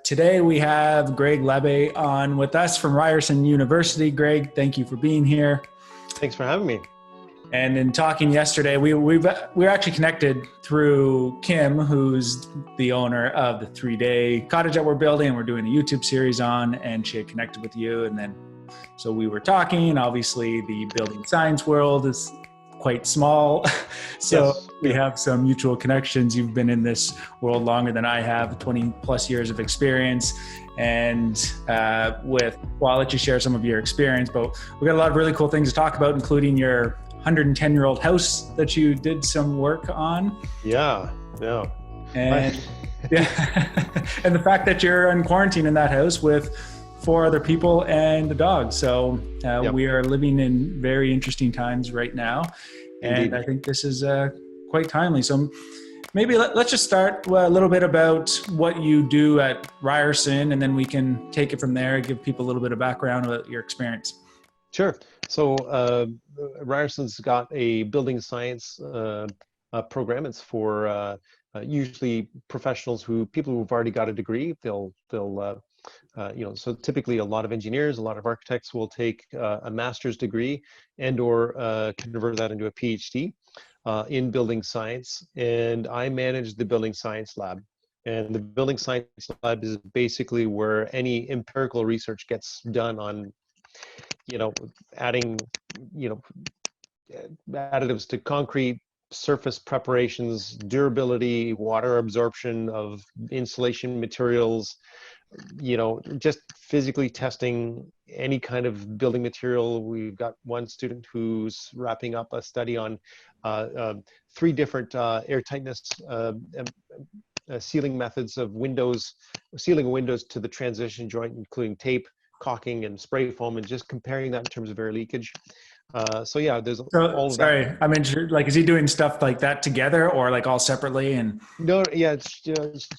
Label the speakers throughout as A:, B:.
A: Today we have Greg Labbé on with us from Ryerson University. Greg, thank you for being here.
B: Thanks for having me.
A: And in talking yesterday, we were actually connected through Kim, who's the owner of the 3-day cottage that we're building and we're doing a YouTube series on, and she had connected with you. And then, so we were talking. Obviously, the building science world is quite small. So yes, we have some mutual connections. You've been in this world longer than I have, 20 plus years of experience. And I'll let you share some of your experience, but we got a lot of really cool things to talk about, including your 110-year-old house that you did some work on.
B: Yeah.
A: And and the fact that you're in quarantine in that house with 4 other people and a dog. So we are living in very interesting times right now.
B: Indeed.
A: And I think this is quite timely. So maybe let's just start a little bit about what you do at Ryerson, and then we can take it from there, give people a little bit of background about your experience.
B: Sure. So Ryerson's got a building science program. It's for usually professionals people who've already got a degree. So typically a lot of engineers, a lot of architects will take a master's degree and/or convert that into a PhD in building science. And I manage the building science lab. And the building science lab is basically where any empirical research gets done on, adding, additives to concrete, surface preparations, durability, water absorption of insulation materials, just physically testing any kind of building material. We've got one student who's wrapping up a study on 3 different air tightness sealing methods of sealing windows to the transition joint, including tape, caulking, and spray foam, and just comparing that in terms of air leakage. There's all of that.
A: I mean, is he doing stuff like that together or like all separately? And
B: no, yeah,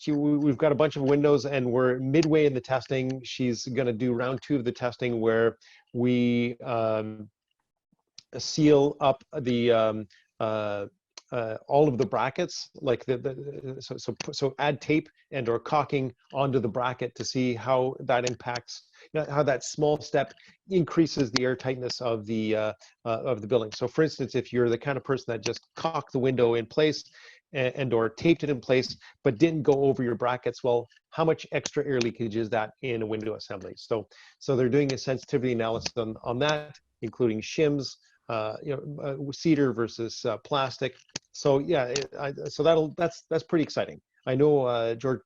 B: we've got a bunch of windows and we're midway in the testing. She's going to do round 2 of the testing where we seal up the all of the brackets, like so add tape and/or caulking onto the bracket to see how that impacts, how that small step increases the air tightness of the building. So for instance, if you're the kind of person that just caulked the window in place and/or taped it in place, but didn't go over your brackets, well, how much extra air leakage is that in a window assembly? So they're doing a sensitivity analysis on that, including shims, cedar versus plastic. So yeah, that's pretty exciting. I know George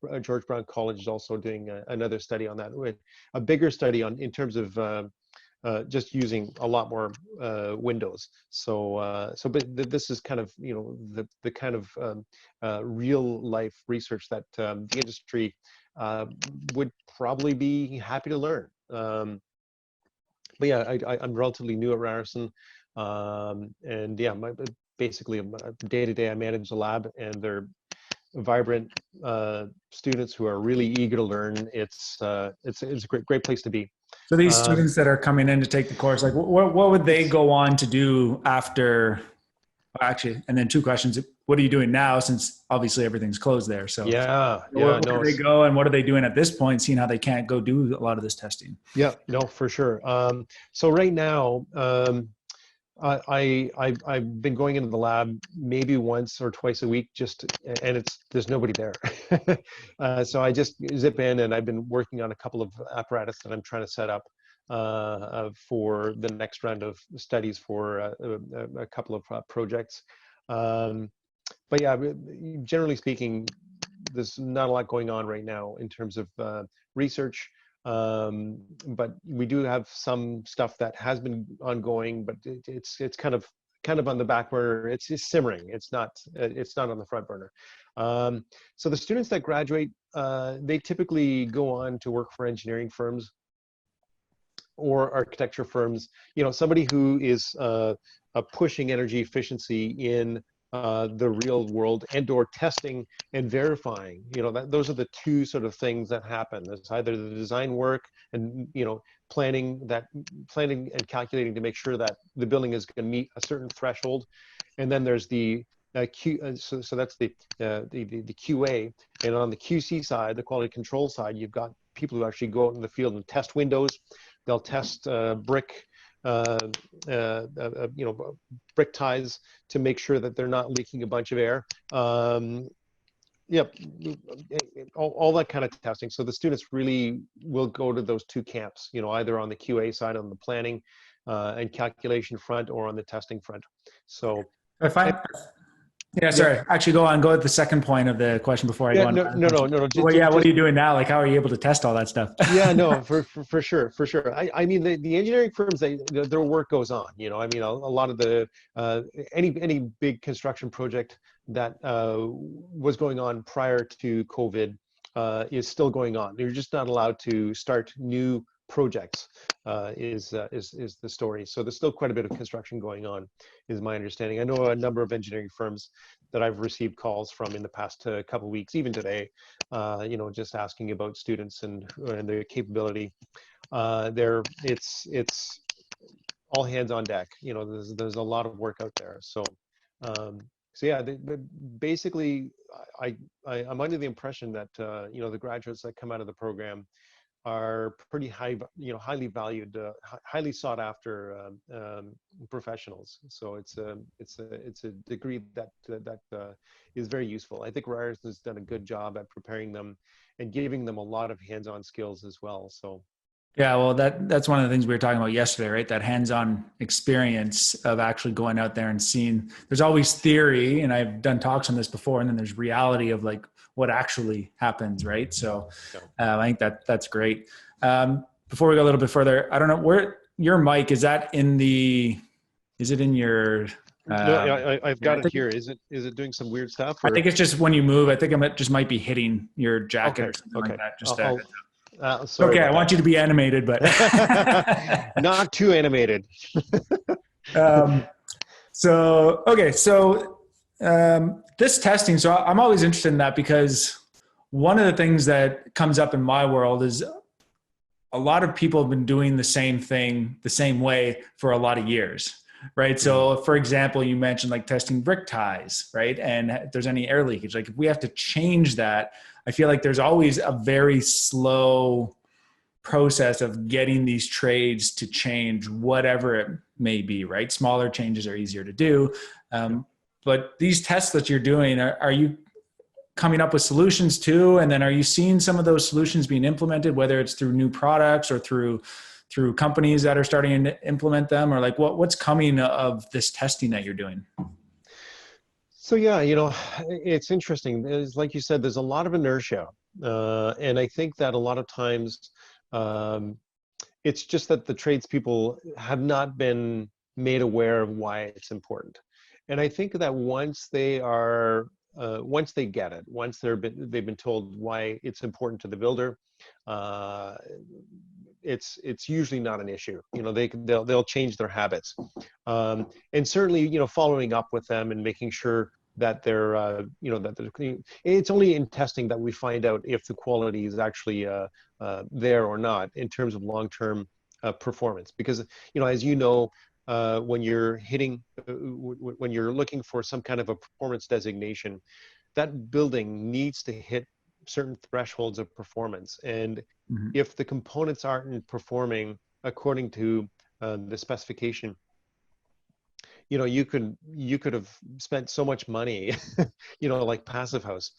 B: Brown College is also doing another study on that, with a bigger study in terms of just using a lot more windows. But this is kind of the kind of real life research that the industry would probably be happy to learn. But yeah, I'm relatively new at Ryerson. And yeah, basically day to day I manage the lab, and they're vibrant students who are really eager to learn. It's a great place to be.
A: So these students that are coming in to take the course, like what would they go on to do after? Actually, and then 2 questions: what are you doing now, since obviously everything's closed there? So where do they go, and what are they doing at this point, seeing how they can't go do a lot of this testing?
B: Yeah, no, for sure. So right now, I've been going into the lab maybe once or twice a week, and there's nobody there. So I just zip in, and I've been working on a couple of apparatus that I'm trying to set up for the next round of studies for a couple of projects. But yeah, generally speaking, there's not a lot going on right now in terms of research. But we do have some stuff that has been ongoing, but it's kind of on the back burner. It's simmering. It's not on the front burner. So the students that graduate, they typically go on to work for engineering firms or architecture firms. Somebody who is pushing energy efficiency in the real world, and/or testing and verifying. Those are the 2 sort of things that happen. There's either the design work and planning and calculating to make sure that the building is going to meet a certain threshold, and then there's the so that's the QA, and on the QC side, the quality control side, you've got people who actually go out in the field and test windows. They'll test brick, brick ties to make sure that they're not leaking a bunch of air. Yep, all that kind of testing. So the students really will go to those two camps, either on the QA side, on the planning and calculation front, or on the testing front. So
A: If I, yeah, sorry.
B: yeah,
A: Actually, go at the second point of the question before I
B: yeah,
A: go on.
B: no.
A: Well, yeah, what are you doing now? Like, how are you able to test all that stuff?
B: Yeah, no, for sure, for sure. I mean, the engineering firms, their work goes on. I mean, a lot of the any big construction project that was going on prior to COVID is still going on. You're just not allowed to start new projects. Is the story. So there's still quite a bit of construction going on, is my understanding. I know a number of engineering firms that I've received calls from in the past couple of weeks, even today, just asking about students and their capability. It's all hands on deck. There's a lot of work out there. So yeah, basically, I'm under the impression that the graduates that come out of the program are pretty highly valued, highly sought after professionals. So it's a degree that is very useful. I think Ryerson has done a good job at preparing them and giving them a lot of hands-on skills as well. So
A: Yeah, well, that's one of the things we were talking about yesterday, right? That hands-on experience of actually going out there and seeing. There's always theory, and I've done talks on this before, and then there's reality of like what actually happens, right? So I think that's great. Before we go a little bit further, I don't know where your mic is. Is it in your?
B: No, I've got it here. Is it doing some weird stuff? Or?
A: I think it's just when you move. I think it just might be hitting your jacket or something like that. Just
B: sorry.
A: Okay, I want you to be animated, but
B: not too animated.
A: So this testing. So I'm always interested in that because one of the things that comes up in my world is a lot of people have been doing the same thing the same way for a lot of years. Right. So for example, you mentioned like testing brick ties, right? And if there's any air leakage, like if we have to change that, I feel like there's always a very slow process of getting these trades to change whatever it may be, right? Smaller changes are easier to do. But these tests that you're doing, are you coming up with solutions too? And then are you seeing some of those solutions being implemented, whether it's through new products or through companies that are starting to implement them, or like what's coming of this testing that you're doing?
B: So yeah, it's interesting. Like you said, there's a lot of inertia, and I think that a lot of times it's just that the tradespeople have not been made aware of why it's important. And I think that once they get it, once they've been told why it's important to the builder, it's usually not an issue. They'll change their habits, and certainly following up with them and making sure that they're clean. It's only in testing that we find out if the quality is actually there or not in terms of long-term performance. Because as when you're when you're looking for some kind of a performance designation, that building needs to hit certain thresholds of performance. And if the components aren't performing according to the specification, you could have spent so much money, like Passive House.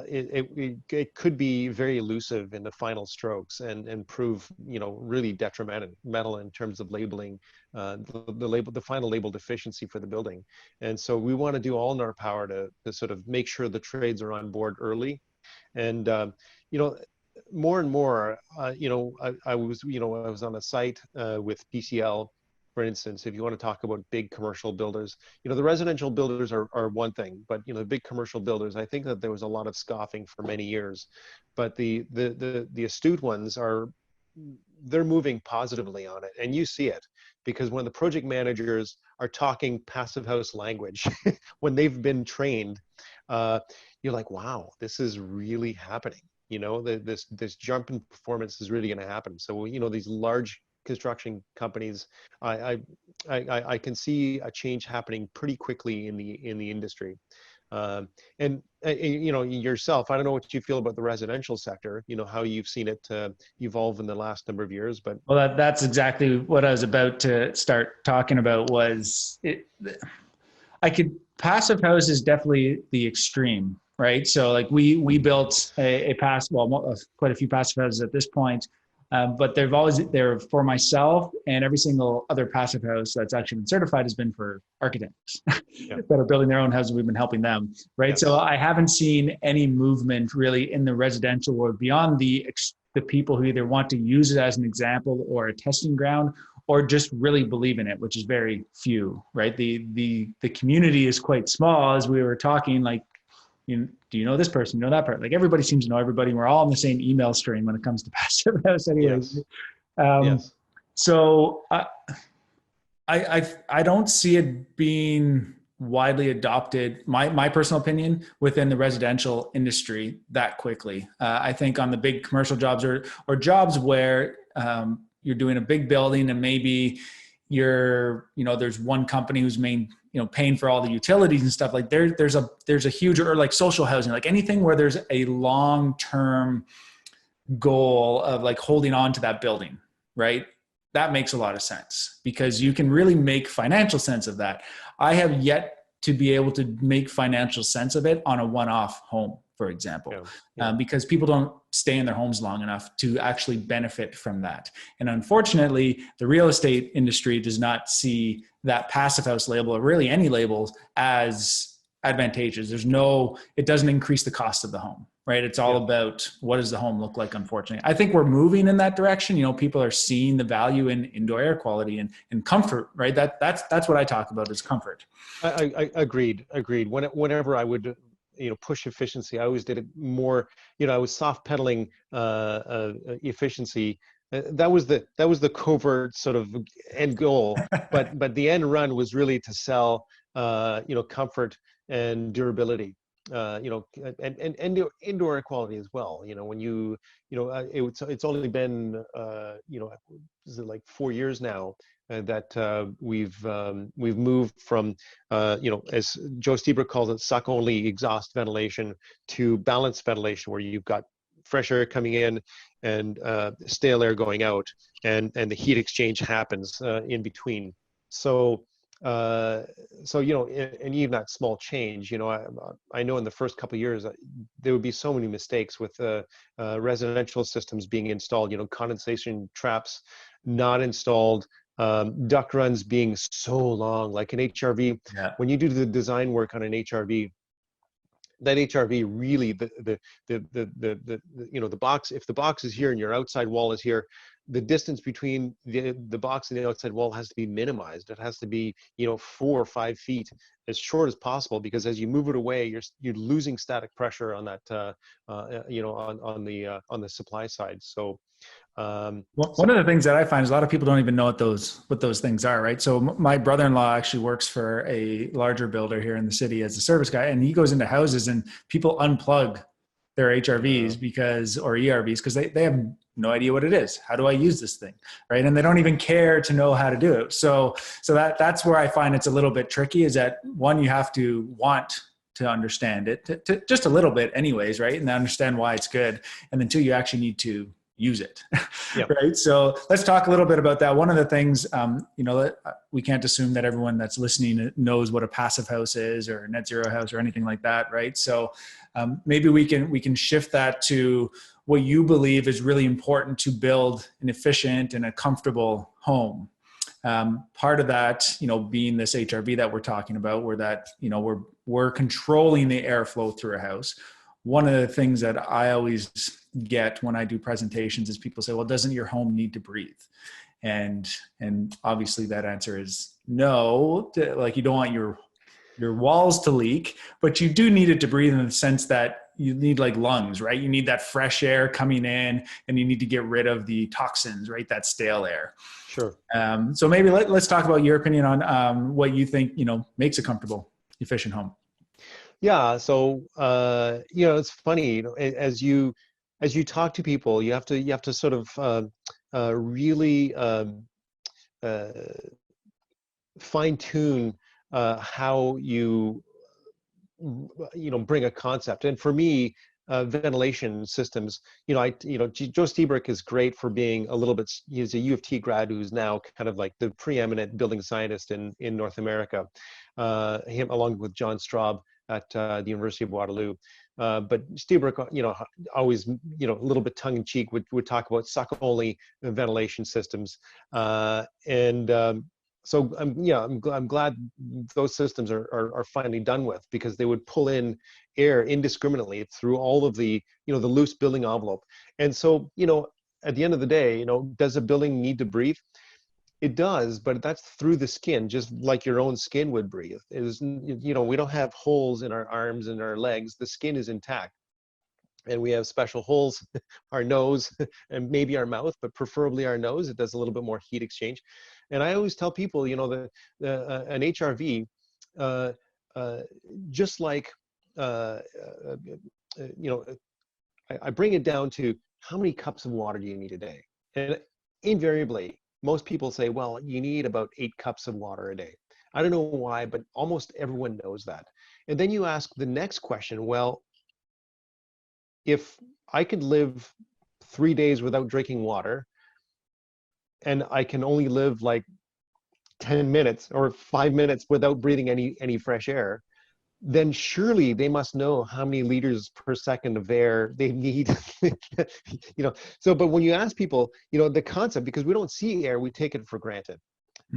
B: It could be very elusive in the final strokes and prove, really detrimental in terms of labeling, the final label deficiency for the building. And so we want to do all in our power to sort of make sure the trades are on board early. And, more and more, I was on a site with PCL, for instance. If you want to talk about big commercial builders, the residential builders are one thing, but big commercial builders, I think that there was a lot of scoffing for many years, but the astute ones they're moving positively on it, and you see it because when the project managers are talking Passive House language, when they've been trained, you're like, wow, this is really happening. This jump in performance is really going to happen. So these large construction companies, I can see a change happening pretty quickly in the industry. And you know, yourself, I don't know what you feel about the residential sector, you know, how you've seen it evolve in the last number of years, but.
A: Well, that's exactly what I was about to start talking about. Was it? Passive house is definitely the extreme, right? So like we built a passive, well, quite a few passive houses at this point, but they're for myself, and every single other passive house that's actually been certified has been for architects
B: Yeah.
A: that are building their own houses. We've been helping them, right?
B: Yes.
A: So I haven't seen any movement really in the residential world beyond the people who either want to use it as an example or a testing ground, or just really believe in it, which is very few, right? The community is quite small, as we were talking, like, do you know this person? You know that person? Like everybody seems to know everybody. And we're all in the same email stream when it comes to passive house anyways.
B: Yes. Yes.
A: So I don't see it being widely adopted, my personal opinion, within the residential industry that quickly. I think on the big commercial jobs or jobs where you're doing a big building and maybe there's one company who's paying for all the utilities and stuff, like there's a huge, or like social housing, like anything where there's a long-term goal of like holding on to that building, right? That makes a lot of sense because you can really make financial sense of that. I have yet to be able to make financial sense of it on a one-off home, for example, because people don't stay in their homes long enough to actually benefit from that. And unfortunately, the real estate industry does not see that passive house label, or really any labels, as advantageous. It doesn't increase the cost of the home, right? It's all about what does the home look like, unfortunately. I think we're moving in that direction. People are seeing the value in indoor air quality and comfort, right? That's what I talk about, is comfort.
B: I agreed. Whenever I would, push efficiency, I always did it more, I was soft pedaling efficiency. That was the covert sort of end goal, but the end run was really to sell, comfort and durability, and indoor air quality as well. When it's only been, is it like 4 years now that we've moved from, as Joe Stieber calls it, suck only exhaust ventilation to balanced ventilation, where you've got fresh air coming in and stale air going out, and the heat exchange happens in between. So and even that small change, I know in the first couple of years there would be so many mistakes with residential systems being installed, condensation traps not installed, duct runs being so long, like an HRV. When you do the design work on an HRV, that HRV really, the box, if the box is here and your outside wall is here, the distance between the box and the outside wall has to be minimized. It has to be, 4 or 5 feet, as short as possible, because as you move it away, you're losing static pressure on that, on the supply side. So
A: one of the things that I find is a lot of people don't even know what those things are, right? So my brother-in-law actually works for a larger builder here in the city as a service guy, and he goes into houses and people unplug their HRVs or ERVs because they have no idea what it is. How do I use this thing, right? And they don't even care to know how to do it. So that's where I find it's a little bit tricky, is that one, you have to want to understand it to just a little bit anyways, right? And understand why it's good. And then two, you actually need to use it. Right. So let's talk a little bit about that. One of the things, we can't assume that everyone that's listening knows what a passive house is or a net zero house or anything like that. Right. So maybe we can shift that to what you believe is really important to build an efficient and a comfortable home. Part of that, being this HRV that we're talking about, where that, we're controlling the airflow through a house. One of the things that I always get when I do presentations is people say, well, doesn't your home need to breathe? And obviously that answer is no. Like, you don't want your walls to leak, but you do need it to breathe in the sense that you need like lungs, right? You need that fresh air coming in, and you need to get rid of the toxins, right? That stale air.
B: Sure.
A: So maybe let's talk about your opinion on what you think, makes a comfortable, efficient home.
B: Yeah. So, it's funny, as you talk to people, you have to sort of really fine tune how you bring a concept. And for me, ventilation systems, Joe Stiebrick is great for being a little bit, he's a U of T grad who's now kind of like the preeminent building scientist in North America, him along with John Straub at the University of Waterloo. But Stiebrick, always, a little bit tongue in cheek would talk about suck only ventilation systems. So I'm glad those systems are finally done with, because they would pull in air indiscriminately through all of the the loose building envelope. And so at the end of the day, does a building need to breathe? It does, but that's through the skin, just like your own skin would breathe. We don't have holes in our arms and our legs. The skin is intact. And we have special holes, our nose and maybe our mouth, but preferably our nose. It does a little bit more heat exchange. And I always tell people, an HRV, just like, I bring it down to how many cups of water do you need a day? And invariably, most people say, well, you need about 8 cups of water a day. I don't know why, but almost everyone knows that. And then you ask the next question, well, if I could live 3 days without drinking water, and I can only live like 10 minutes or 5 minutes without breathing any fresh air, then surely they must know how many liters per second of air they need. So, but when you ask people, the concept, because we don't see air, we take it for granted.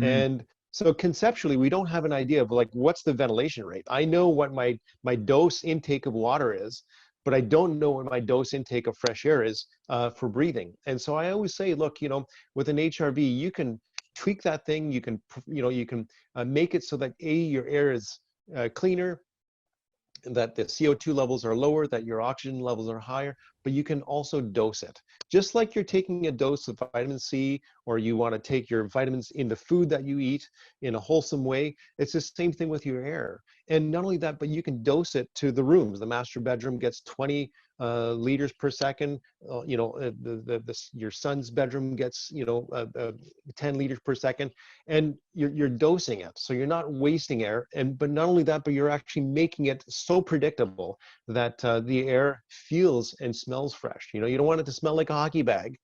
B: And so conceptually, we don't have an idea of like, what's the ventilation rate? I know what my dose intake of water is, but I don't know what my dose intake of fresh air is for breathing. And so I always say, look, with an HRV, you can tweak that thing. You can, make it so that your air is cleaner, that the CO2 levels are lower, that your oxygen levels are higher, but you can also dose it. Just like you're taking a dose of vitamin C, or you want to take your vitamins in the food that you eat in a wholesome way, it's the same thing with your air. And not only that, but you can dose it to the rooms. The master bedroom gets 20 liters per second. Your son's bedroom gets 10 liters per second, and you're dosing it, so you're not wasting air. But not only that, but you're actually making it so predictable that the air feels and smells fresh. You don't want it to smell like a hockey bag.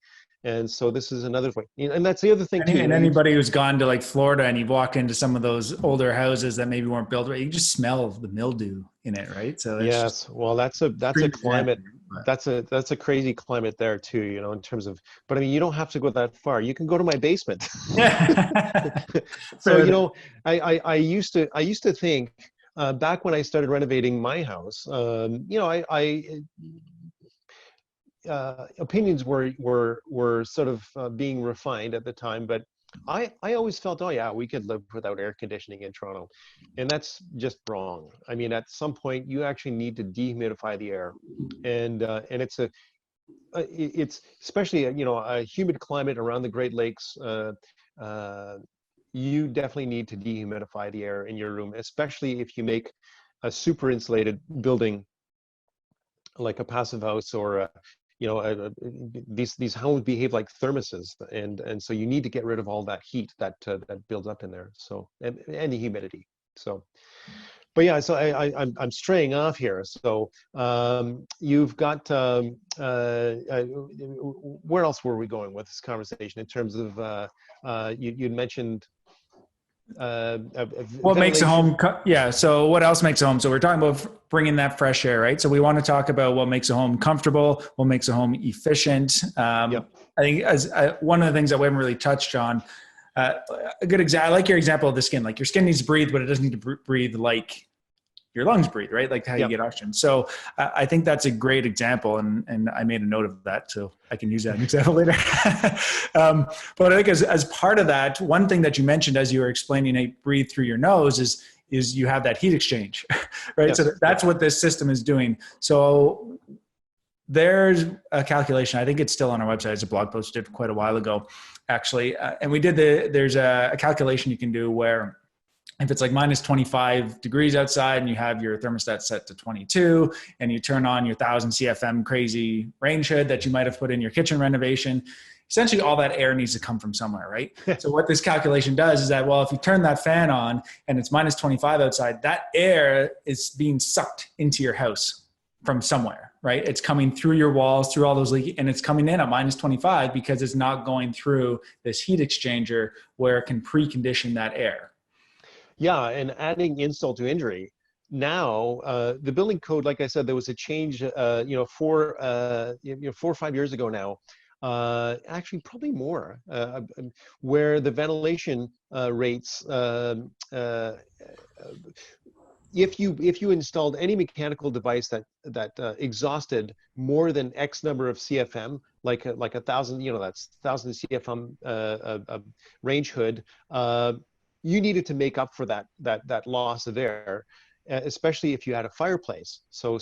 B: And so this is another way. And that's the other thing too.
A: And anybody who's gone to like Florida and you walk into some of those older houses that maybe weren't built right, you just smell the mildew in it, right? So
B: yes, well, that's a climate. That's a crazy climate there too, in terms of. But I mean, you don't have to go that far. You can go to my basement. So I used to think back when I started renovating my house, opinions were sort of being refined at the time, but I always felt, oh yeah, we could live without air conditioning in Toronto, and that's just wrong. I mean, at some point you actually need to dehumidify the air, and it's especially a humid climate around the Great Lakes. You definitely need to dehumidify the air in your room, especially if you make a super insulated building like a passive house, or these homes behave like thermoses, and so you need to get rid of all that heat that builds up in there. So and the humidity. So, but yeah, so I'm straying off here. So you've got where else were we going with this conversation in terms of you'd mentioned
A: what makes a home so what else makes a home? So we're talking about bringing that fresh air, right? So we want to talk about what makes a home comfortable, what makes a home efficient. I think one of the things that we haven't really touched on, a good example, I like your example of the skin. Like your skin needs to breathe, but it doesn't need to breathe like your lungs breathe, right? Like how you get oxygen. So I think that's a great example. And I made a note of that, so I can use that as an example later. But I think as part of that, one thing that you mentioned as you were explaining, hey, breathe through your nose is you have that heat exchange, right? Yes. So that's what this system is doing. So there's a calculation, I think it's still on our website. It's a blog post did quite a while ago, actually. And we did there's a calculation you can do where if it's like minus 25 degrees outside and you have your thermostat set to 22 and you turn on your 1000 CFM crazy range hood that you might have put in your kitchen renovation, essentially all that air needs to come from somewhere, right? So what this calculation does is that, well, if you turn that fan on and it's minus 25 outside, that air is being sucked into your house from somewhere, right? It's coming through your walls, through all those leaks, and it's coming in at minus 25 because it's not going through this heat exchanger where it can precondition that air.
B: Yeah, and adding insult to injury, now the building code, like I said, there was a change, 4 or 5 years ago now, actually probably more, where the ventilation rates, if you installed any mechanical device that exhausted more than X number of CFM, like a 1,000, that's 1,000 CFM range hood, you needed to make up for that loss of air, especially if you had a fireplace. So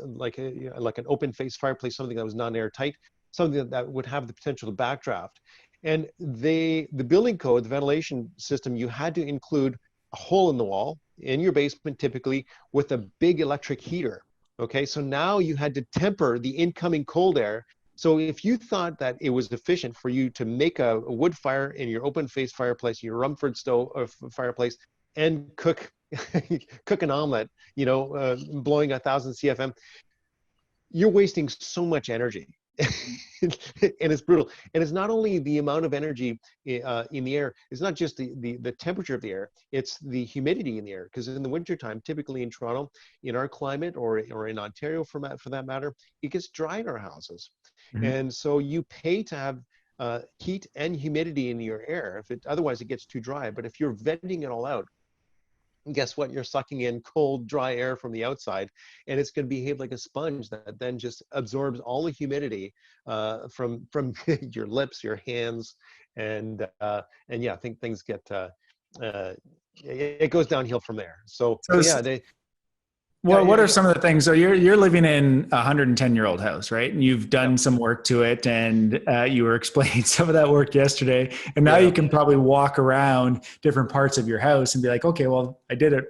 B: like an open face fireplace, something that was non-airtight, something that would have the potential to backdraft. And the building code, the ventilation system, you had to include a hole in the wall in your basement, typically with a big electric heater. Okay, so now you had to temper the incoming cold air. So if you thought that it was efficient for you to make a wood fire in your open face fireplace, your Rumford stove or fireplace, and cook cook an omelet, blowing 1,000 CFM, you're wasting so much energy. And it's brutal. And it's not only the amount of energy in the air, it's not just the temperature of the air, it's the humidity in the air. Because in the wintertime, typically in Toronto, in our climate, or in Ontario for that matter, it gets dry in our houses.
A: Mm-hmm.
B: And so you pay to have heat and humidity in your air. Otherwise it gets too dry. But if you're venting it all out, guess what? You're sucking in cold, dry air from the outside, and it's going to behave like a sponge that then just absorbs all the humidity from your lips, your hands, and yeah, I think things get it goes downhill from there. So yeah,
A: what are some of the things? So you're living in a 110-year-old house, right? And you've done some work to it, and you were explaining some of that work yesterday. And now you can probably walk around different parts of your house and be like, okay, well, I did it.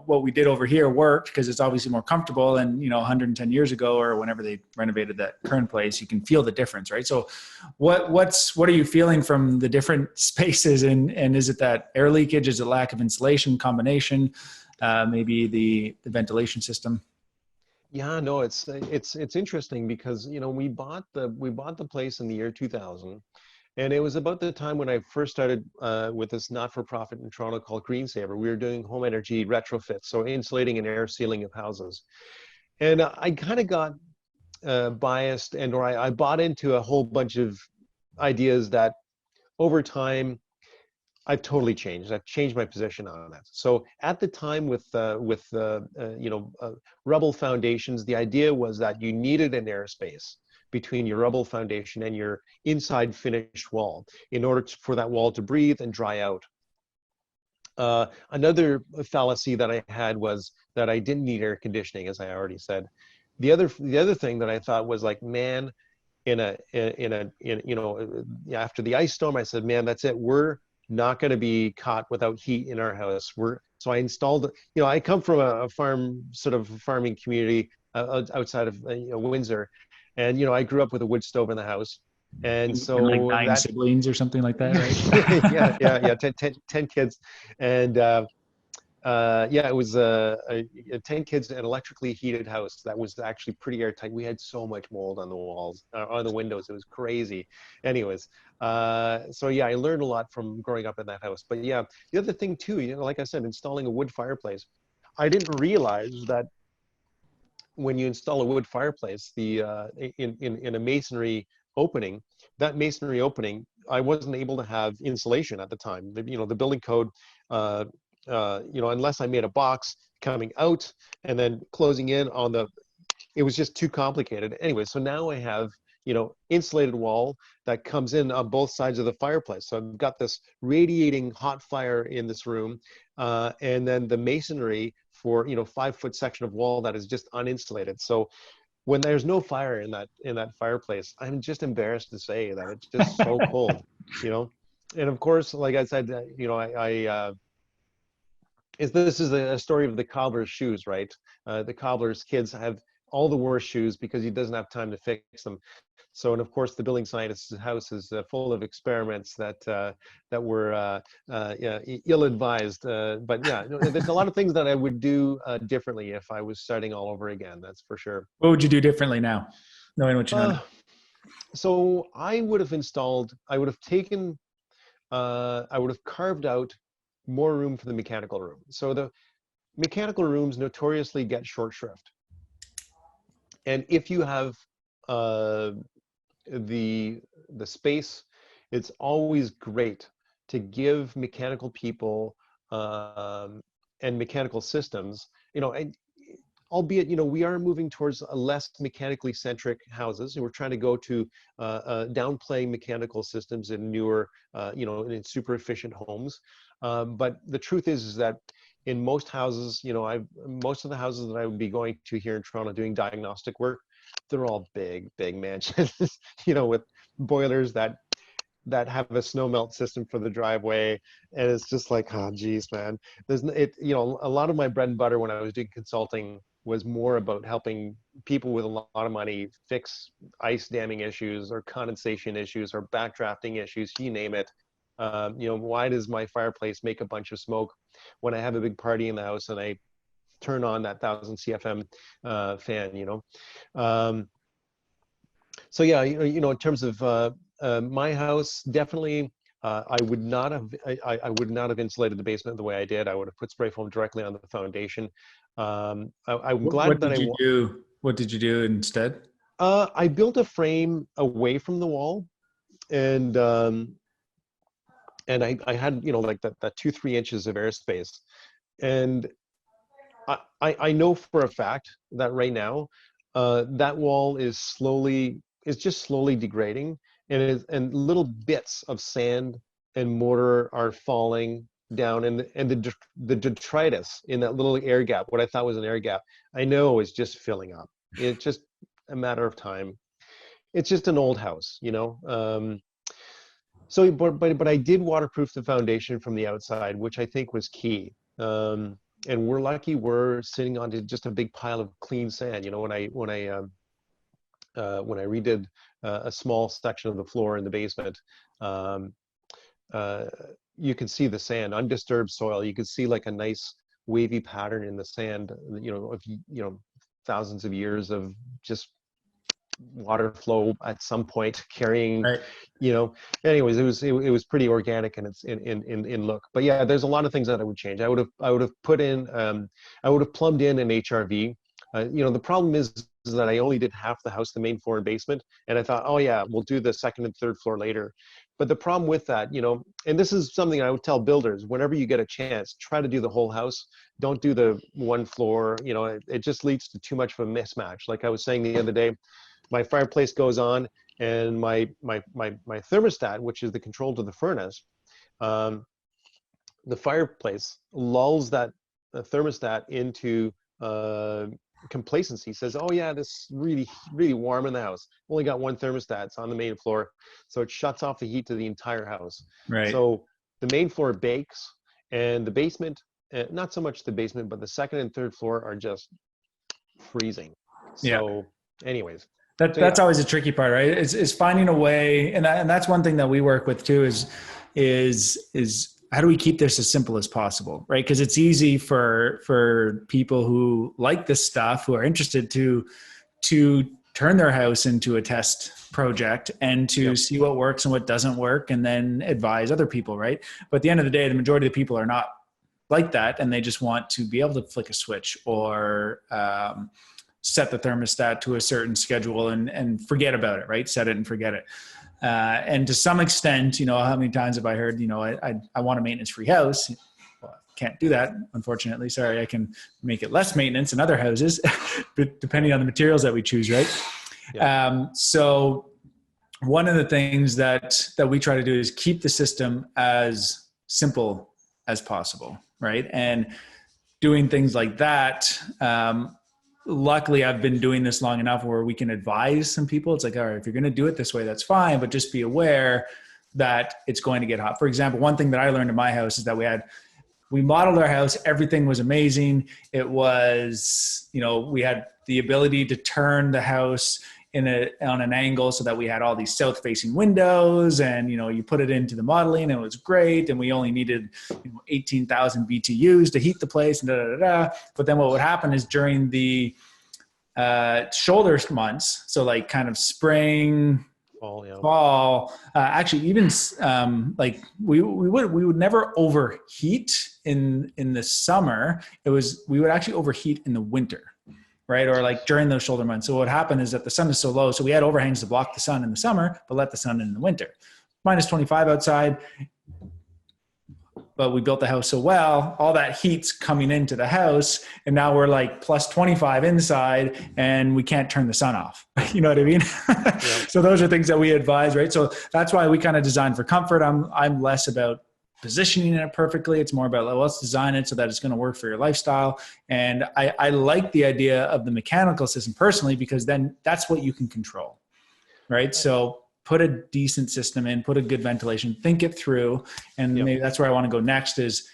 A: What we did over here worked because it's obviously more comfortable. And 110 years ago, or whenever they renovated that current place, you can feel the difference, right? So what are you feeling from the different spaces? And is it that air leakage? Is it lack of insulation, combination? Maybe the ventilation system?
B: Yeah, no, it's interesting because we bought the place in the year 2000, and it was about the time when I first started with this not-for-profit in Toronto called Green Saver. We were doing home energy retrofits, so insulating and air sealing of houses, and I kind of got biased, or I bought into a whole bunch of ideas that over time I've totally changed. I've changed my position on that. So at the time with rubble foundations, the idea was that you needed an airspace between your rubble foundation and your inside finished wall in order for that wall to breathe and dry out. Another fallacy that I had was that I didn't need air conditioning, as I already said. The other thing that I thought was like, man, after the ice storm, I said, man, that's it. We're not going to be caught without heat in our house. So I installed, I come from a farming community outside of Windsor, and I grew up with a wood stove in the house, and so
A: like 9 siblings or something like that, right?
B: yeah, 10 kids, and it was a 10 kids, an electrically heated house that was actually pretty airtight. We had so much mold on the walls, on the windows. It was crazy. Anyways, so yeah, I learned a lot from growing up in that house. But yeah, the other thing too, like I said, installing a wood fireplace, I didn't realize that when you install a wood fireplace, in a masonry opening, that masonry opening, I wasn't able to have insulation at the time. The building code, unless I made a box coming out and then closing in on it was just too complicated. Anyway, so now I have, insulated wall that comes in on both sides of the fireplace. So I've got this radiating hot fire in this room, and then the masonry for, 5-foot section of wall that is just uninsulated. So when there's no fire in that fireplace, I'm just embarrassed to say that it's just so cold, And of course, like I said, this is a story of the cobbler's shoes, right? The cobbler's kids have all the worst shoes because he doesn't have time to fix them. So, and of course, the building scientist's house is full of experiments that were yeah, ill-advised. But yeah, there's a lot of things that I would do differently if I was starting all over again. That's for sure.
A: What would you do differently now, knowing what you know now?
B: So I would have installed. I would have taken. I would have carved out more room for the mechanical room. So the mechanical rooms notoriously get short shrift, and if you have the space, it's always great to give mechanical people and mechanical systems, you know, and albeit, you know, we are moving towards a less mechanically centric houses, and we're trying to go to downplaying mechanical systems in newer, you know, in super efficient homes. But the truth is that in most houses, you know, most of the houses that I would be going to here in Toronto doing diagnostic work, they're all big mansions, you know, with boilers that have a snow melt system for the driveway, and it's just like, oh geez, man. You know, a lot of my bread and butter when I was doing consulting was more about helping people with a lot of money fix ice damming issues or condensation issues or backdrafting issues, you name it. You know, why does my fireplace make a bunch of smoke when I have a big party in the house and I turn on that 1000 CFM fan, you know? So yeah, you know, in terms of my house, definitely, I would not have insulated the basement the way I did. I would have put spray foam directly on the foundation. I'm glad
A: What
B: that
A: did you do? What did you do instead?
B: I built a frame away from the wall, and I had, you know, like that 2-3 inches of airspace, and I know for a fact that right now that wall is just slowly degrading, and little bits of sand and mortar are falling down, and the detritus in that little air gap, what I thought was an air gap, I know is just filling up. It's just a matter of time. It's just an old house, you know. So, but I did waterproof the foundation from the outside, which I think was key. And we're lucky we're sitting on just a big pile of clean sand. You know, when I redid a small section of the floor in the basement, you can see the sand, undisturbed soil. You can see like a nice wavy pattern in the sand, you know, of, you know, thousands of years of just water flow at some point carrying, right. You know, anyways, it was pretty organic in its in look. But yeah, there's a lot of things that I would change. I would have put in, I would have plumbed in an HRV. You know, the problem is that I only did half the house, the main floor and basement, and I thought, oh yeah, we'll do the second and third floor later. But the problem with that, you know, and this is something I would tell builders, whenever you get a chance, try to do the whole house. Don't do the one floor. You know, it just leads to too much of a mismatch. Like I was saying the other day, my fireplace goes on, and my thermostat, which is the control to the furnace, the fireplace lulls that thermostat into complacency. Says, oh yeah, this really warm in the house. Only got one thermostat. It's on the main floor, so it shuts off the heat to the entire house. Right. So the main floor bakes, and the basement, not so much the basement, but the second and third floor are just freezing. So, anyways.
A: That's always a tricky part, right? Is finding a way, and that's one thing that we work with too. Is how do we keep this as simple as possible, right? Because it's easy for people who like this stuff, who are interested to turn their house into a test project and to see what works and what doesn't work, and then advise other people, right? But at the end of the day, the majority of the people are not like that, and they just want to be able to flick a switch or set the thermostat to a certain schedule and forget about it, right? Set it and forget it. And to some extent, you know, how many times have I heard, you know, I want a maintenance-free house. Well, I can't do that, unfortunately. Sorry, I can make it less maintenance in other houses, but depending on the materials that we choose, right? Yeah. So one of the things that we try to do is keep the system as simple as possible, right? And doing things like that, luckily I've been doing this long enough where we can advise some people. It's like, all right, if you're going to do it this way, that's fine, but just be aware that it's going to get hot. For example, one thing that I learned in my house is that we had we modeled our house. Everything was amazing. It was, we had the ability to turn the house on an angle so that we had all these south facing windows, and you put it into the modeling and it was great, and we only needed 18,000 BTUs to heat the place, and da, da, da, da. But then what would happen is during the shoulder months, so like kind of spring, fall, actually even like we would never overheat in the summer. We would actually overheat in the winter, right? Or like during those shoulder months. So what happened is that the sun is so low, so we had overhangs to block the sun in the summer, but let the sun in the winter. Minus 25 outside, but we built the house so well, all that heat's coming into the house, and now we're like plus 25 inside, and we can't turn the sun off. You know what I mean? Yeah. So those are things that we advise, right? So that's why we kind of design for comfort. I'm less about positioning it perfectly. It's more about, let's design it so that it's going to work for your lifestyle. And I like the idea of the mechanical system personally, because then that's what you can control, right? So put a decent system in, put a good ventilation, think it through. And maybe that's where I want to go next is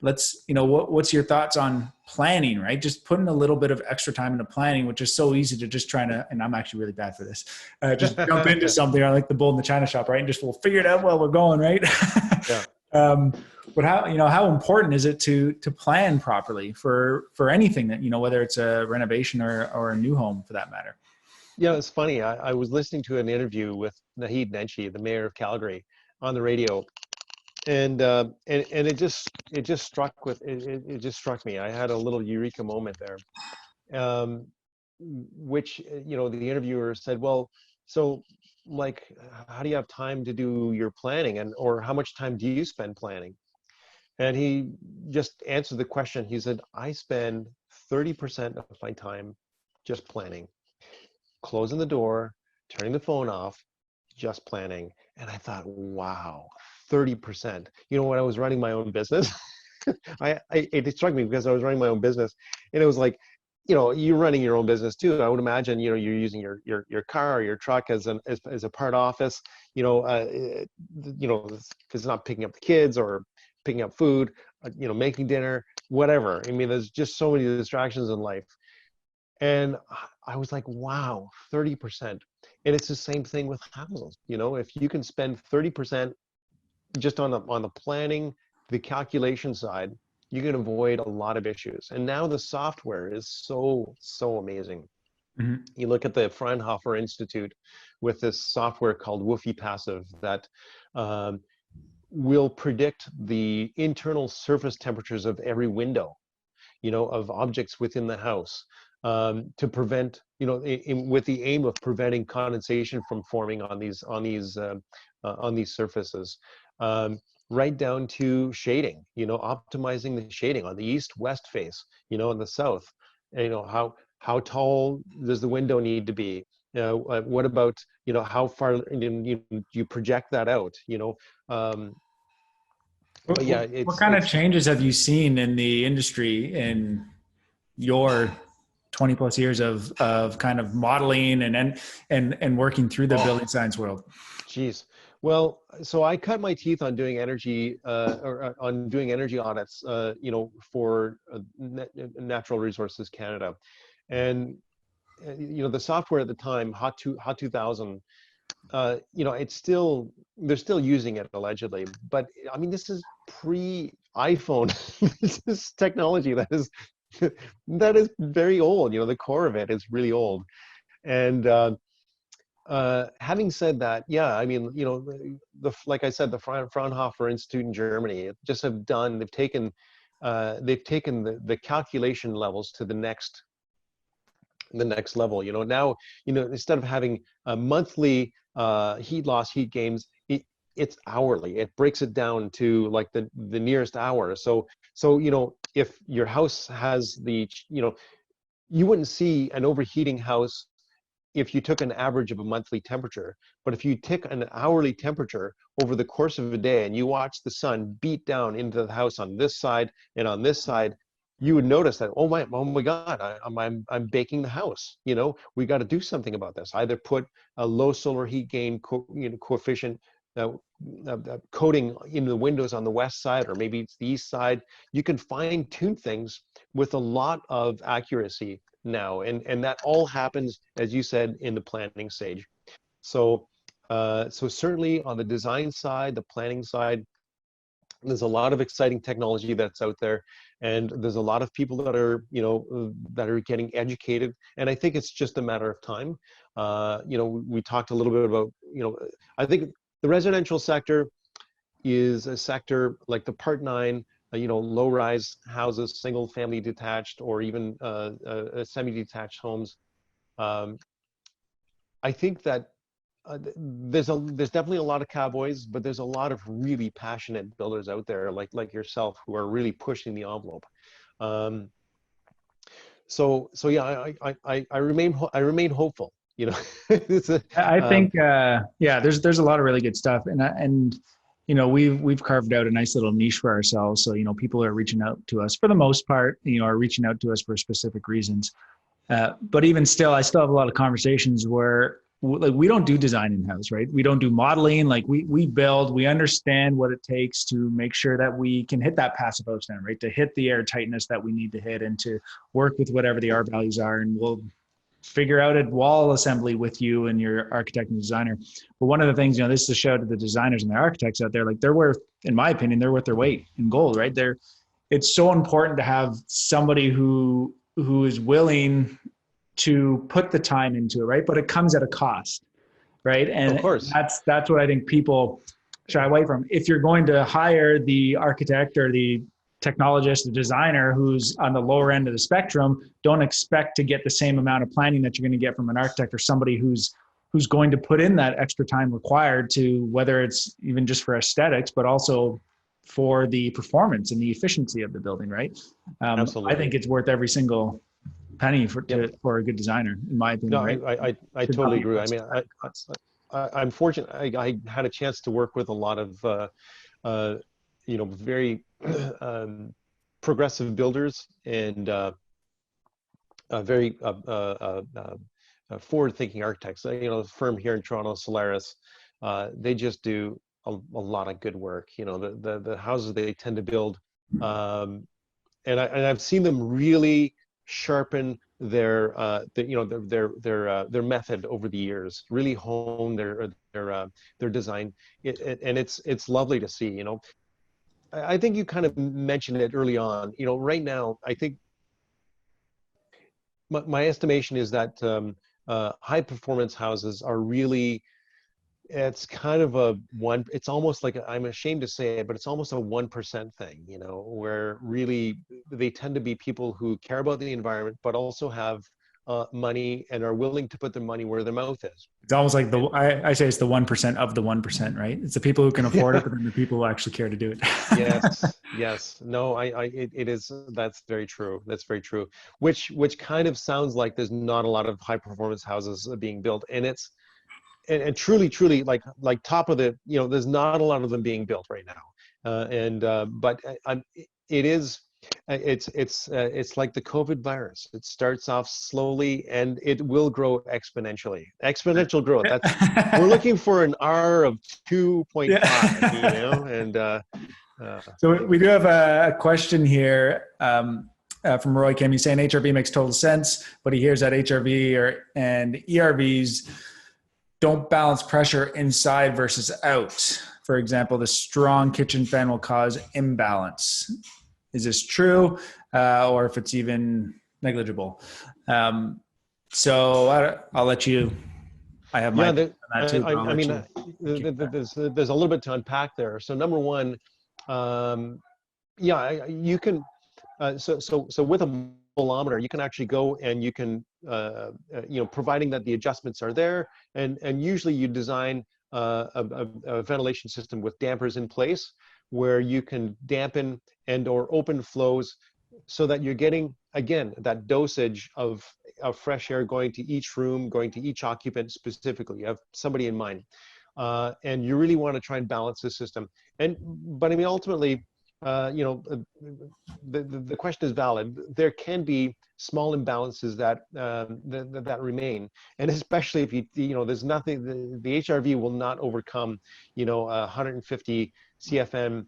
A: what's your thoughts on planning, right? Just putting a little bit of extra time into planning, which is so easy to just trying to, and I'm actually really bad for this, just jump into something. I like the bull in the china shop, right? And just, we'll figure it out while we're going, right? Yeah. But how important is it to plan properly for anything that, whether it's a renovation or a new home for that matter?
B: Yeah, it's funny. I was listening to an interview with Naheed Nenshi, the mayor of Calgary, on the radio, and it just struck me. I had a little eureka moment there, which the interviewer said, well, so like, how do you have time to do your planning, or how much time do you spend planning? And he just answered the question. He said, I spend 30% of my time just planning. Closing the door, turning the phone off, just planning. And I thought, wow, 30%. When I was running my own business, it struck me because I was running my own business, and it was like, you're running your own business too. I would imagine, you're using your car or your truck as a part office, because it's not picking up the kids or picking up food, making dinner, whatever. I mean, there's just so many distractions in life. And I was like, wow, 30%. And it's the same thing with houses. If you can spend 30% just on the planning, the calculation side, you can avoid a lot of issues. And now the software is so amazing. Mm-hmm. You look at the Fraunhofer Institute with this software called Woofy Passive that will predict the internal surface temperatures of every window, of objects within the house. To prevent, with the aim of preventing condensation from forming on these surfaces, right down to shading, optimizing the shading on the east-west face, in the south, how tall does the window need to be? What about, how far you project that out?
A: But yeah, what kind of changes have you seen in the industry in your 20 plus years of kind of modeling and working through the building science world?
B: Geez. Well, so I cut my teeth on doing energy audits, for Natural Resources Canada, and the software at the time, Hot 2000, they're still using it allegedly, but I mean, this is pre-iPhone. This is technology that is very old. The core of it is really old. And having said that, yeah, I mean, like I said, the Fraunhofer Institute in Germany they've taken the calculation levels to the next level. Now, instead of having a monthly heat loss, heat gains, it's hourly. It breaks it down to like the nearest hour. So if your house has you wouldn't see an overheating house if you took an average of a monthly temperature. But if you take an hourly temperature over the course of a day and you watch the sun beat down into the house on this side and on this side, you would notice that, oh my God, I'm baking the house. We got to do something about this. Either put a low solar heat gain coefficient coating in the windows on the west side, or maybe it's the east side. You can fine tune things with a lot of accuracy now, and that all happens, as you said, in the planning stage. So so certainly on the design side, the planning side, there's a lot of exciting technology that's out there, and there's a lot of people that are, you know, that are getting educated, and I think it's just a matter of time. You know, we talked a little bit about, you know, I think the residential sector is a sector like the Part 9, you know, low-rise houses, single-family detached, or even semi-detached homes. Um, I think that there's definitely a lot of cowboys, but there's a lot of really passionate builders out there, like yourself, who are really pushing the envelope. Um, so yeah, I remain hopeful. You know, it's a,
A: I think, yeah, there's a lot of really good stuff, and you know, we've carved out a nice little niche for ourselves. So you know, people are reaching out to us for the most part. You know, are reaching out to us for specific reasons. But even still, I still have a lot of conversations where like we don't do design in house, right? We don't do modeling. Like we build. We understand what it takes to make sure that we can hit that passive house down, right? To hit the air tightness that we need to hit, and to work with whatever the R values are, and we'll figure out a wall assembly with you and your architect and designer. But one of the things, you know, this is a show to the designers and the architects out there, like they're worth, in my opinion, they're worth their weight in gold, right? It's so important to have somebody who is willing to put the time into it, right? But it comes at a cost, right?
B: of
A: And
B: course.
A: that's what I think people shy away from. If you're going to hire the architect or the technologist, the designer who's on the lower end of the spectrum, don't expect to get the same amount of planning that you're going to get from an architect or somebody who's going to put in that extra time required to, whether it's even just for aesthetics, but also for the performance and the efficiency of the building, right? I
B: Absolutely.
A: think it's worth every single penny for
B: Yep.
A: for a good designer, in my
B: No,
A: opinion, right?
B: I
A: Should not
B: totally
A: be
B: agree. I
A: priced
B: mean,
A: at that cost.
B: I'm fortunate. I had a chance to work with a lot of uh, you know, very progressive builders, and very forward-thinking architects. You know, the firm here in Toronto, Solaris, they just do a lot of good work. You know, the houses they tend to build, and I've seen them really sharpen you know, their method over the years, really hone their design, and it's lovely to see. You know, I think you kind of mentioned it early on. You know, right now, I think my estimation is that high performance houses are really, it's kind of a one, it's almost like I'm ashamed to say it, but it's almost a 1% thing, you know, where really they tend to be people who care about the environment, but also have money and are willing to put their money where their mouth is.
A: It's almost like
B: And
A: I say it's the 1% of the 1%, right? It's the people who can afford it,
B: yeah,
A: but then the people who actually care to do it.
B: yes, yes, no, it is, that's very true. That's very true. Which kind of sounds like there's not a lot of high performance houses being built, and it's, and truly like top of the, you know, there's not a lot of them being built right now, and but it is, it's like the COVID virus. It starts off slowly and it will grow exponentially. Exponential growth. That's, we're looking for an R of 2.5, you
A: Yeah.
B: know, and
A: So we do have a question here from Roy Kim. He's saying HRV makes total sense, but he hears that HRV and ERVs don't balance pressure inside versus out. For example, the strong kitchen fan will cause imbalance. Is this true, or if it's even negligible? So I'll let you. I have my
B: yeah,
A: opinion on that too, but I'll
B: I
A: let
B: mean,
A: you kick it back.
B: there's a little bit to unpack there. So number one, yeah, you can, so with a bolometer, you can actually go and you can, you know, providing that the adjustments are there, and usually you design a ventilation system with dampers in place where you can dampen and or open flows, so that you're getting, again, that dosage of fresh air going to each room, going to each occupant specifically. You have somebody in mind, and you really want to try and balance the system. But I mean, ultimately, the question is valid. There can be small imbalances that remain, and especially if there's nothing. The HRV will not overcome 150 CFM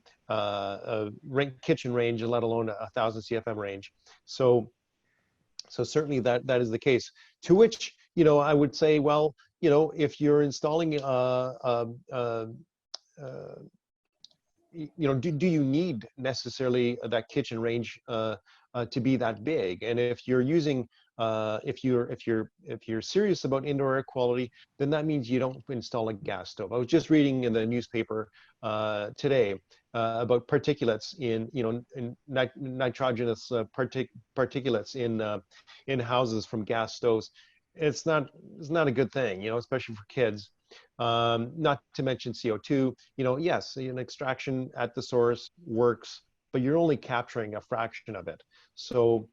B: kitchen range, let alone 1,000 CFM range. So certainly that is the case. To which I would say, well, if you're installing do you need necessarily that kitchen range to be that big? And if you're using, if you're serious about indoor air quality, then that means you don't install a gas stove. I was just reading in the newspaper today about particulates in nitrogenous particulates in houses from gas stoves. It's not a good thing, especially for kids. Not to mention CO2. Yes, an extraction at the source works, but you're only capturing a fraction of it. So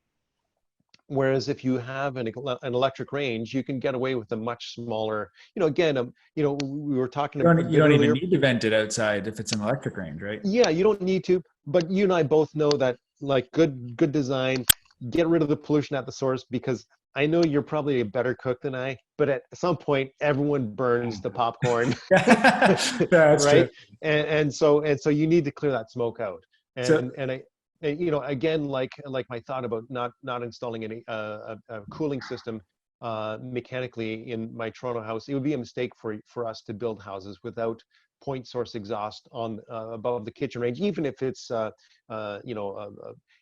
B: whereas if you have an electric range, you can get away with a much smaller, again, we were talking about
A: you don't even need to vent it outside if it's an electric range, right?
B: Yeah, you don't need to, but you and I both know that like good design, get rid of the pollution at the source, because I know you're probably a better cook than I, but at some point everyone burns the popcorn.
A: That's
B: right?
A: True.
B: And so you need to clear that smoke out. And again, like my thought about not installing any a cooling system mechanically in my Toronto house, it would be a mistake for us to build houses without point source exhaust on above the kitchen range, even if it's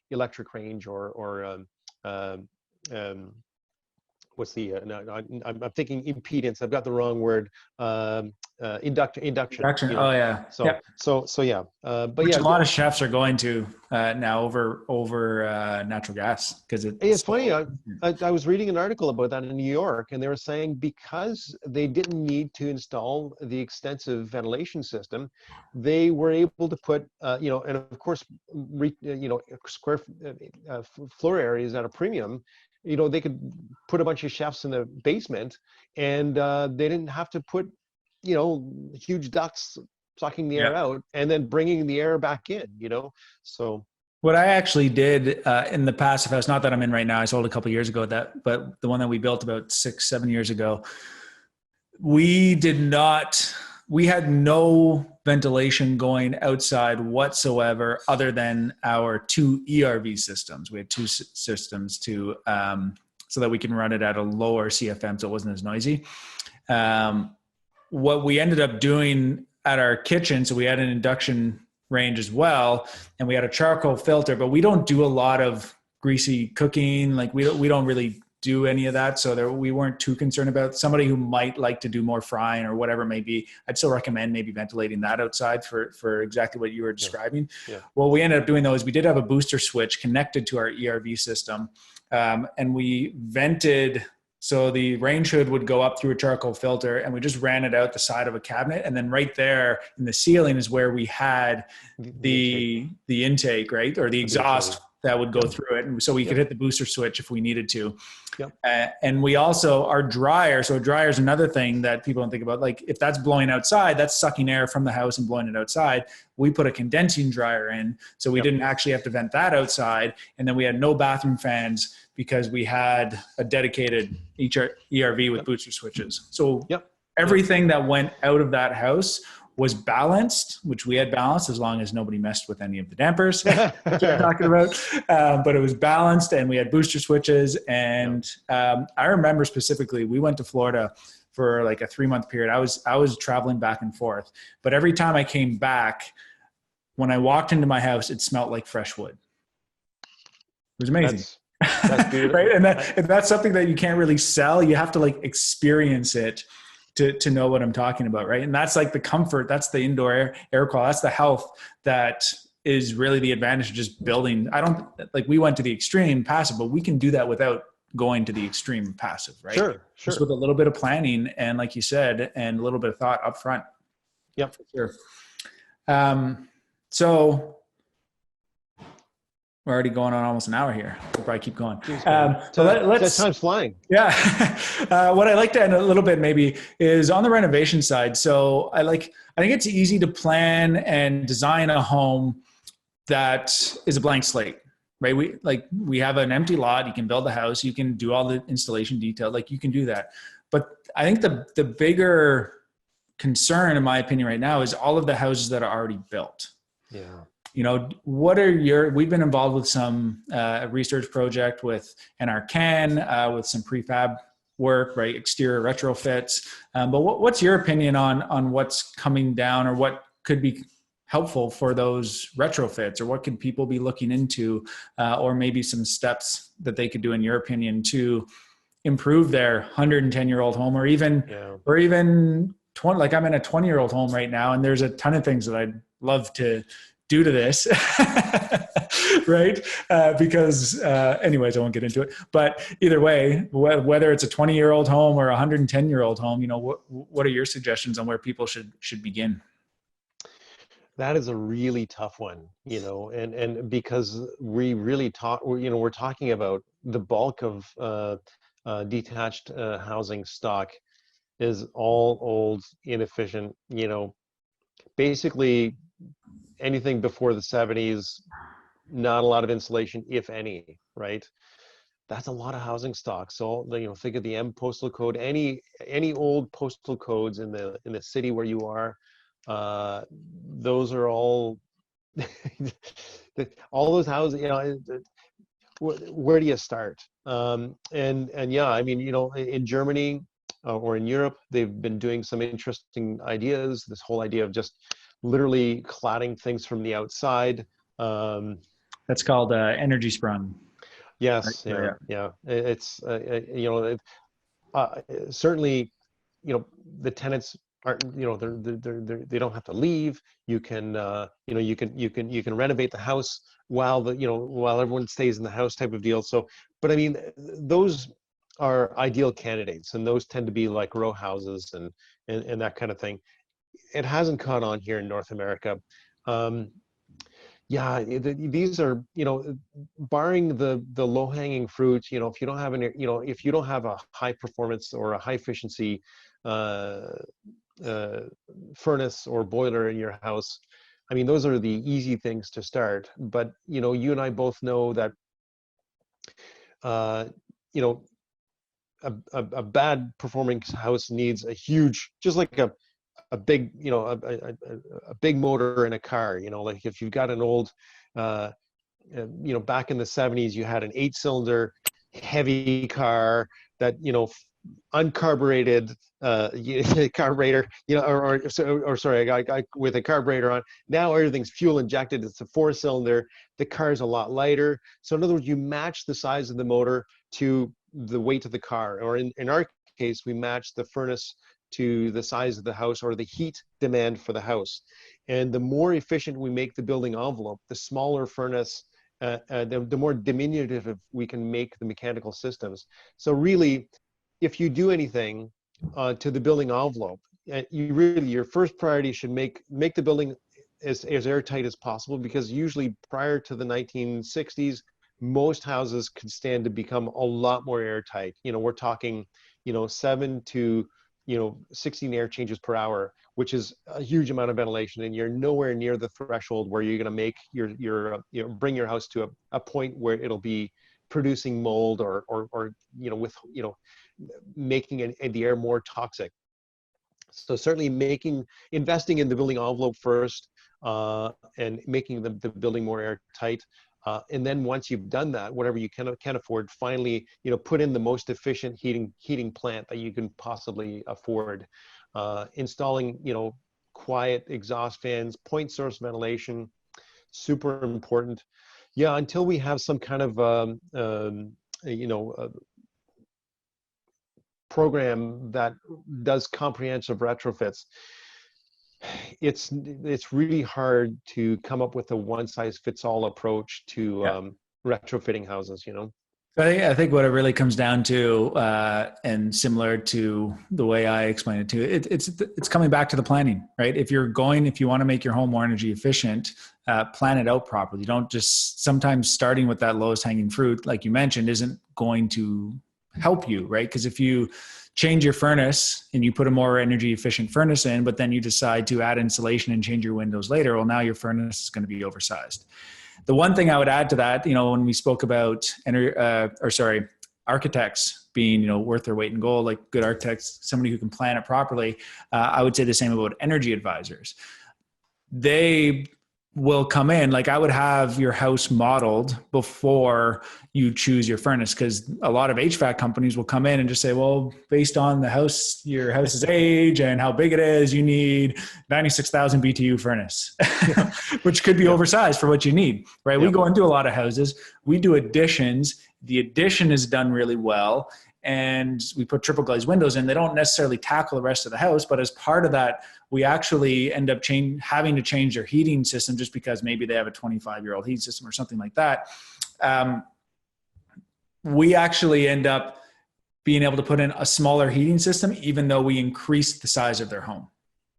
B: electric range or what's the I'm thinking impedance. I've got the wrong word. Induction.
A: Oh yeah.
B: So yeah. But
A: which
B: yeah,
A: a lot of chefs are going to now over natural gas, because
B: it's funny. I was reading an article about that in New York, and they were saying because they didn't need to install the extensive ventilation system, they were able to put and of course square floor areas at a premium. They could put a bunch of chefs in the basement, and they didn't have to put, huge ducts sucking the air out and then bringing the air back in, So
A: what I actually did in the passive house, not that I'm in right now, I sold a couple of years ago, but the one that we built about 6-7 years ago, we had no ventilation going outside whatsoever other than our 2 ERV systems. We had 2 systems so that we can run it at a lower CFM so it wasn't as noisy. What we ended up doing at our kitchen, so we had an induction range as well, and we had a charcoal filter, but we don't do a lot of greasy cooking. Like we don't really do any of that. So we weren't too concerned about somebody who might like to do more frying or whatever it may be. I'd still recommend maybe ventilating that outside for exactly what you were describing. Yeah. Well, we ended up doing those. We did have a booster switch connected to our ERV system. And we vented, so the range hood would go up through a charcoal filter, and we just ran it out the side of a cabinet. And then right there in the ceiling is where we had the intake, right? Or the exhaust that would go through it. And so we could hit the booster switch if we needed to. And we also, our dryer, so a dryer is another thing that people don't think about. Like if that's blowing outside, that's sucking air from the house and blowing it outside. We put a condensing dryer in, so we didn't actually have to vent that outside. And then we had no bathroom fans because we had a dedicated ERV with booster switches. So everything that went out of that house was balanced, which we had balanced as long as nobody messed with any of the dampers which I'm talking about. But it was balanced, and we had booster switches. And I remember specifically, we went to Florida for like a 3-month period. I was traveling back and forth, but every time I came back, when I walked into my house, it smelled like fresh wood. It was amazing. That's beautiful. Right? And that's something that you can't really sell. You have to like experience it to know what I'm talking about, right? And that's like the comfort, that's the indoor air quality, that's the health that is really the advantage of just building. We went to the extreme passive, but we can do that without going to the extreme passive, right? Sure. Just with a little bit of planning and, like you said, and a little bit of thought up front.
B: Yep.
A: For sure. So we're already going on almost an hour here. We'll probably keep going.
B: That time's flying.
A: Yeah. What I like to end a little bit maybe is on the renovation side. So I think it's easy to plan and design a home that is a blank slate, right? We have an empty lot. You can build the house. You can do all the installation detail. Like you can do that. But I think the bigger concern, in my opinion, right now is all of the houses that are already built.
B: Yeah.
A: You know, we've been involved with some research project with NRCan, with some prefab work, right? Exterior retrofits. But what's your opinion on what's coming down, or what could be helpful for those retrofits, or what could people be looking into, or maybe some steps that they could do, in your opinion, to improve their 110-year-old home, or even 20, like I'm in a 20-year-old home right now, and there's a ton of things that I'd love to do to this, right? Because anyways, I won't get into it, but either way, whether it's a 20-year-old home or a 110-year-old home, you know, what are your suggestions on where people should begin?
B: That is a really tough one, you know, and because we really we're talking about the bulk of detached housing stock is all old, inefficient, you know, basically anything before the 70s, not a lot of insulation, if any, right? That's a lot of housing stock. So, you know, think of the M postal code, any old postal codes in the city where you are, those are all all those houses, you know, where do you start? And yeah, I mean, you know, in Germany or in Europe, they've been doing some interesting ideas. This whole idea of just literally cladding things from the outside.
A: That's called energy sprung.
B: Yes,
A: Right?
B: yeah. It's you know, certainly, you know, the tenants aren't, you know, they don't have to leave. You can you know, you can renovate the house while while everyone stays in the house, type of deal. So, but I mean, those are ideal candidates, and those tend to be like row houses and that kind of thing. It hasn't caught on here in North America. Yeah, these are, you know, barring the low-hanging fruit, you know, if you don't have any, you know, if you don't have a high performance or a high efficiency furnace or boiler in your house, I mean, those are the easy things to start. But, you know, you and I both know that, you know, a bad performing house needs a huge, just like a big, you know, a big motor in a car, you know, like if you've got an old, you know, back in the 70s, you had an 8-cylinder heavy car that, you know, uncarbureted carburetor, you know, or sorry, I with a carburetor on. Now everything's fuel injected. It's a 4-cylinder. The car is a lot lighter. So in other words, you match the size of the motor to the weight of the car, or in our case, we match the furnace to the size of the house or the heat demand for the house. And the more efficient we make the building envelope, the smaller furnace, the more diminutive we can make the mechanical systems. So really, if you do anything to the building envelope, your first priority should make the building as airtight as possible, because usually prior to the 1960s, most houses could stand to become a lot more airtight. You know, we're talking, you know, 7 to 16 air changes per hour, which is a huge amount of ventilation, and you're nowhere near the threshold where you're going to make bring your house to a point where it'll be producing mold or you know, with, you know, making the air more toxic. So certainly investing in the building envelope first, and making the building more airtight. And then once you've done that, whatever you can afford, finally, you know, put in the most efficient heating plant that you can possibly afford. Installing, you know, quiet exhaust fans, point source ventilation, super important. Yeah, until we have some kind of you know, program that does comprehensive retrofits, it's really hard to come up with a one-size-fits-all approach to retrofitting houses, you know.
A: I think what it really comes down to, and similar to the way I explain it to it's coming back to the planning, right? If you want to make your home more energy efficient, plan it out properly. Don't just, sometimes starting with that lowest hanging fruit, like you mentioned, isn't going to help you, right? Because if you change your furnace and you put a more energy efficient furnace in, but then you decide to add insulation and change your windows later, well, now your furnace is going to be oversized. The one thing I would add to that, when we spoke about architects being, worth their weight in gold, like good architects, somebody who can plan it properly. I would say the same about energy advisors. They will come in, like I would have your house modeled before you choose your furnace, because a lot of HVAC companies will come in and just say, well, based on your house's age and how big it is, you need 96,000 BTU furnace, which could be oversized for what you need, right? We go into a lot of houses, we do additions. The addition is done really well, and we put triple glazed windows in. They don't necessarily tackle the rest of the house, but as part of that, we actually end up having to change their heating system just because maybe they have a 25-year-old heat system or something like that. We actually end up being able to put in a smaller heating system, even though we increased the size of their home.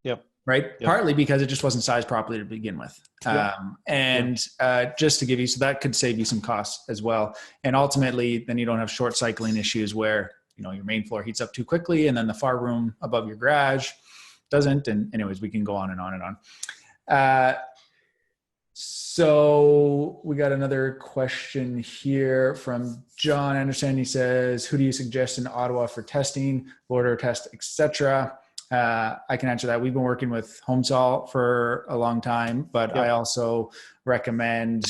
B: Yep.
A: Right.
B: Yep.
A: Partly because it just wasn't sized properly to begin with. Just to give you, so that could save you some costs as well. And ultimately, then you don't have short cycling issues where, your main floor heats up too quickly and then the far room above your garage doesn't. And anyways, we can go on and on and on. So we got another question here from John Anderson. He says, who do you suggest in Ottawa for testing, border test, etc.? I can answer that. We've been working with HomeSol for a long time, but I also recommend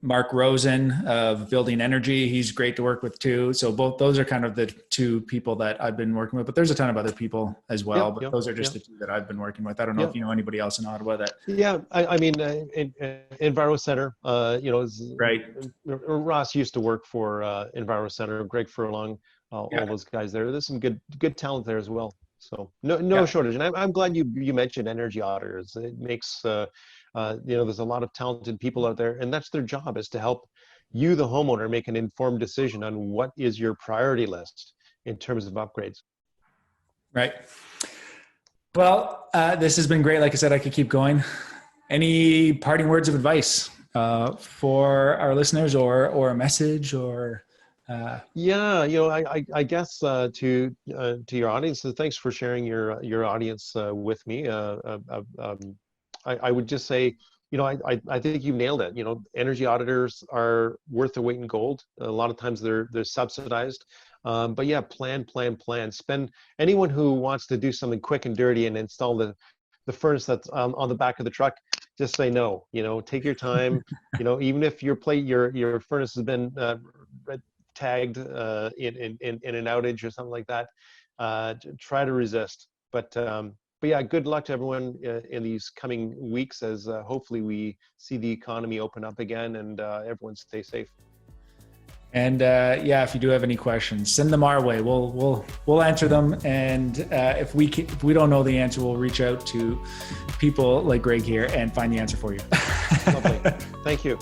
A: Mark Rosen of Building Energy. He's great to work with too. So both those are kind of the two people that I've been working with, but there's a ton of other people as well. But those are just the two that I've been working with. I don't know if you know anybody else in Ottawa that.
B: Yeah, I mean, Enviro Center,
A: right.
B: Ross used to work for Enviro Center, Greg Furlong, all those guys there. There's some good talent there as well. So no shortage. And I'm glad you mentioned energy auditors. It makes there's a lot of talented people out there, and that's their job, is to help you, the homeowner, make an informed decision on what is your priority list in terms of upgrades.
A: Right. Well, this has been great. Like I said, I could keep going. Any parting words of advice for our listeners, or a message, or?
B: I guess to your audience, thanks for sharing your audience with me. I would just say, I think you've nailed it. Energy auditors are worth their weight in gold. A lot of times they're subsidized. But yeah, plan. Spend. Anyone who wants to do something quick and dirty and install the furnace that's on the back of the truck, just say no. Take your time. Even if your furnace has been tagged in an outage or something like that, try to resist. But yeah, good luck to everyone in these coming weeks as hopefully we see the economy open up again and everyone stay safe.
A: And if you do have any questions, send them our way. We'll answer them. And if we don't know the answer, we'll reach out to people like Greg here and find the answer for you.
B: Lovely. Thank you.